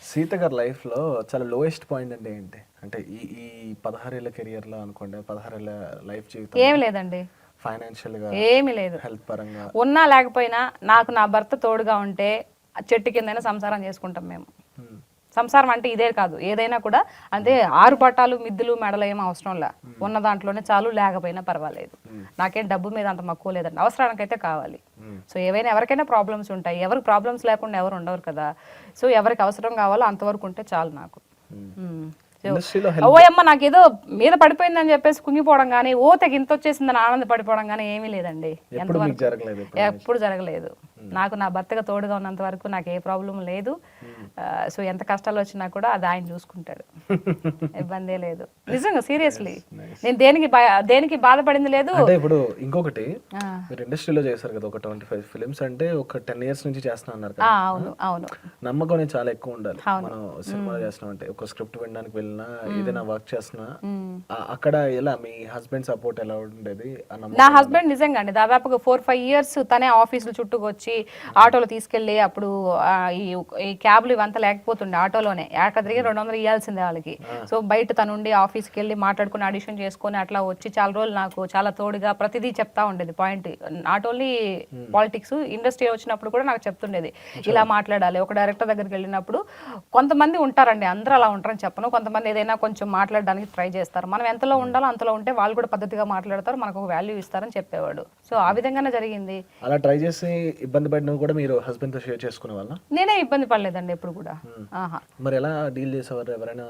సీత గారి లైఫ్లో చాలా లోయెస్ట్ పాయింట్ అంటే ఏంటి? అంటే ఈ ఈ 16 ఏళ్ళ కెరియర్లో అనుకోండి, 16 ఏళ్ళ లైఫ్ జీవితం ఏమి లేదండి, ఫైనాన్షియల్గా, ఏమి లేదు. హెల్త్ పరంగా. ఉన్నా లేకపోయినా నాకు నా భర్త తోడుగా ఉంటే చెట్టు కిందైనా సంసారం చేసుకుంటాం మేము. Hmm. సంసారం అంటే ఇదే కాదు, ఏదైనా కూడా అంతే. ఆరు పట్టాలు మిద్దులు మెడలు ఏం అవసరంలా, ఉన్న దాంట్లోనే చాలు, లేకపోయినా పర్వాలేదు. నాకేం డబ్బు మీద అంత మక్కువ లేదండి, అవసరానికైతే కావాలి. సో ఏవైనా ఎవరికైనా ప్రాబ్లమ్స్ ఉంటాయి, ఎవరికి ప్రాబ్లమ్స్ లేకుండా ఎవరు ఉండరు కదా. సో ఎవరికి అవసరం కావాలో అంతవరకు ఉంటే చాలు నాకు. ఇండస్ట్రీలో ఓయమ్మ నాకేదో మీద పడిపోయిందని చెప్పేసి కుంగిపోవడం కానీ, ఓ తెగ ఇంత వచ్చేసిందని ఆనంద పడిపోవడం కానీ ఏమీ లేదండి. ఎప్పుడు మీకు జరగలేదు? ఎప్పుడు జరగలేదు. నాకు నా భర్తగా తోడుగా ఉన్నంత వరకు నాకు ఏ ప్రాబ్లం లేదు. సో ఎంత కష్టాలు వచ్చినా కూడా అది ఆయన చూసుకుంటాడు, ఇబ్బందే లేదు. నిజంగా సీరియస్లీ నేను దేనికి బాధపడింది లేదు. అంటే ఇప్పుడు ఇంకొకటి, మీరు ఇండస్ట్రీలో చేశారు కదా ఒక 25 ఫిలిమ్స్, అంటే ఒక 10 years నుంచి చేస్తున్నా అన్నారు కదా. అవును అవును, నమ్మకం అనేది చాలా ఎక్కువ ఉండాలి. మనం సినిమాలు చేస్తున్నాం అంటే, ఒక స్క్రిప్ట్ వినడానికి వెళ్ళినా, ఏదైనా వర్క్ చేస్తున్నా, అక్కడ ఎలా మీ హస్బెండ్ సపోర్ట్ ఎలా ఉండేది? నా హస్బెండ్ నిజంగా అండి దాదాపుగా 4-5 years తనే ఆఫీసులు చుట్టూ వచ్చి ఆటోలో తీసుకెళ్లి, అప్పుడు ఈ క్యాబ్లు ఇవంతా లేకపోతుండే, ఆటోలోనే ఎక్కడ తిరిగి 200 ఇవ్వాల్సిందే వాళ్ళకి. సో బయట తనుండి ఆఫీస్కి వెళ్ళి మాట్లాడుకుని ఆడిషన్ చేసుకుని అట్లా వచ్చి చాలా రోజులు నాకు చాలా తోడుగా ప్రతిదీ చెప్తా ఉండేది. Point not only politics, industry వచ్చినప్పుడు కూడా నాకు చెప్తుండేది ఇలా మాట్లాడాలి. ఒక డైరెక్టర్ దగ్గరికి వెళ్ళినప్పుడు కొంతమంది ఉంటారండి, అందరూ అలా ఉంటారని చెప్పను, కొంతమంది ఏదైనా కొంచెం మాట్లాడడానికి ట్రై చేస్తారు. మనం ఎంతలో ఉండాలో అంతలో ఉంటే వాళ్ళు కూడా పద్ధతిగా మాట్లాడతారు, మనకు ఒక వాల్యూ ఇస్తారని చెప్పేవాడు. సో ఆ విధంగానే జరిగింది. అలా ట్రై చేసి ఇబ్బంది పడినవి కూడా మీరు హస్బెండ్ తో షేర్ చేసుకునే వాళ్ళ? నేనే ఇబ్బంది పడలేదండి ఎప్పుడు కూడా. మరి ఎలా డీల్ చేసేవారు? ఎవరైనా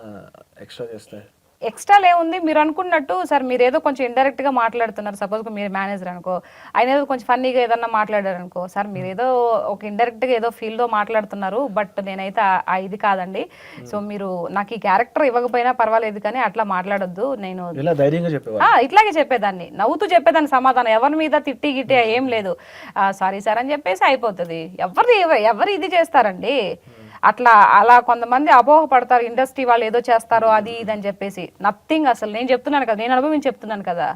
ఎక్స్ట్రా చేస్తే? ఎక్స్ట్రా ఏముంది, మీరు అనుకున్నట్టు సార్ మీరు ఏదో కొంచెం ఇండైరెక్ట్ గా మాట్లాడుతున్నారు, సపోజ్ మీరు మేనేజర్ అనుకో, ఆయన ఏదో కొంచెం ఫన్నీగా ఏదన్నా మాట్లాడారు అనుకో, సార్ మీరు ఏదో ఒక ఇండైరెక్ట్ గా ఏదో ఫీల్ తో మాట్లాడుతున్నారు, బట్ నేనైతే ఇది కాదండి. సో మీరు నాకు ఈ క్యారెక్టర్ ఇవ్వకపోయినా పర్వాలేదు కానీ అట్లా మాట్లాడొద్దు. నేను ఇట్లాగే చెప్పేదాన్ని, నవ్వుతూ చెప్పేదాన్ని సమాధానం, ఎవరి మీద తిట్టి గిట్టి ఏం లేదు, సారీ సార్ అని చెప్పేసి అయిపోతుంది. ఎవరు ఇది చేస్తారండి అలా కొంతమంది అపోహ పడతారు, ఇండస్ట్రీ వాళ్ళు ఏదో చేస్తారో అది ఇది అని చెప్పేసి. నథింగ్, అసలు నేను చెప్తున్నాను కదా, నేను అనుభవించి చెప్తున్నాను కదా.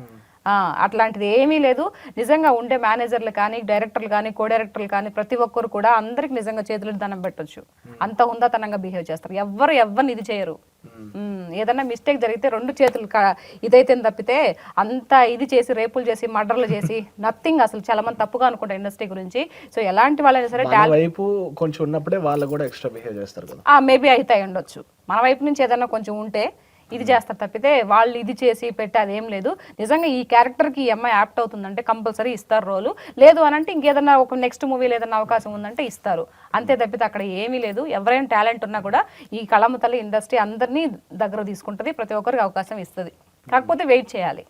అట్లాంటిది ఏమీ లేదు. నిజంగా ఉండే మేనేజర్లు కానీ, డైరెక్టర్లు కానీ, కో డైరెక్టర్లు కానీ ప్రతి ఒక్కరు కూడా అందరికి నిజంగా చేతులకు దండం పెట్టొచ్చు, అంత హుందాతనంగా బిహేవ్ చేస్తారు. ఎవరిని ఇది చేయరు. ఏదన్నా మిస్టేక్ జరిగితే 2 చేతులు ఇదైతే తప్పితే అంత ఇది చేసి, రేపులు చేసి, మర్డర్లు చేసి నథింగ్. అసలు చాలా మంది తప్పుగా అనుకుంటారు ఇండస్ట్రీ గురించి. సో ఎలాంటి వాళ్ళైనా సరే కొంచెం ఉన్నప్పుడే వాళ్ళు కూడా ఎక్స్ట్రా బిహేవ్ చేస్తారు కదా. మేబీ అయితే ఉండొచ్చు, మన వైపు నుంచి ఏదన్నా కొంచెం ఉంటే ఇది చేస్తారు తప్పితే వాళ్ళు ఇది చేసి పెట్టి అదేం లేదు. నిజంగా ఈ క్యారెక్టర్కి ఈ అమ్మాయి యాప్ట్ అవుతుందంటే కంపల్సరీ ఇస్తారు రోలు, లేదు అని అంటే ఇంకేదన్నా ఒక నెక్స్ట్ మూవీలో ఏదైనా అవకాశం ఉందంటే ఇస్తారు, అంతే తప్పితే అక్కడ ఏమీ లేదు. ఎవరైనా టాలెంట్ ఉన్నా కూడా ఈ కళమ్మ తల్లి ఇండస్ట్రీ అందరినీ దగ్గర తీసుకుంటుంది, ప్రతి ఒక్కరికి అవకాశం ఇస్తుంది, కాకపోతే వెయిట్ చేయాలి.